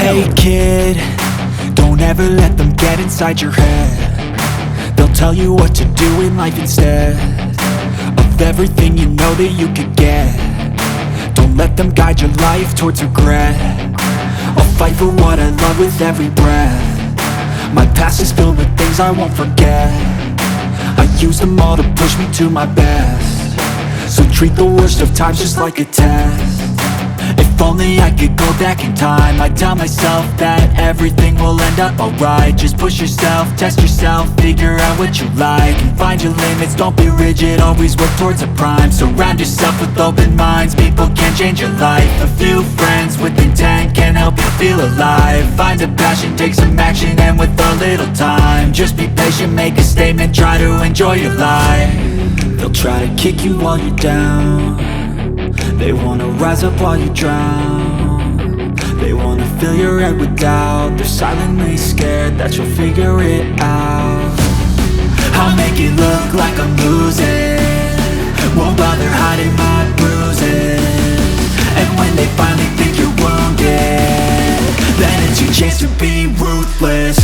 Hey kid, don't ever let them get inside your head. They'll tell you what to do in life instead of everything you know that you could get. Don't let them guide your life towards regret. I'll fight for what I love with every breath. My past is filled with things I won't forget. I use them all to push me to my best. So treat the worst of times just like a test. If only I could go back in time, I'd tell myself that everything will end up alright. Just push yourself, test yourself, figure out what you like, and find your limits, don't be rigid, always work towards a prime. Surround yourself with open minds, people can change your life. A few friends with intent can help you feel alive. Find a passion, take some action, and with a little time, just be patient, make a statement, try to enjoy your life. They'll try to kick you while you're down. They wanna rise up while you drown. They wanna fill your head with doubt. They're silently scared that you'll figure it out. I'll make it look like I'm losing, won't bother hiding my bruises. And when they finally think you're wounded, then it's your chance to be ruthless.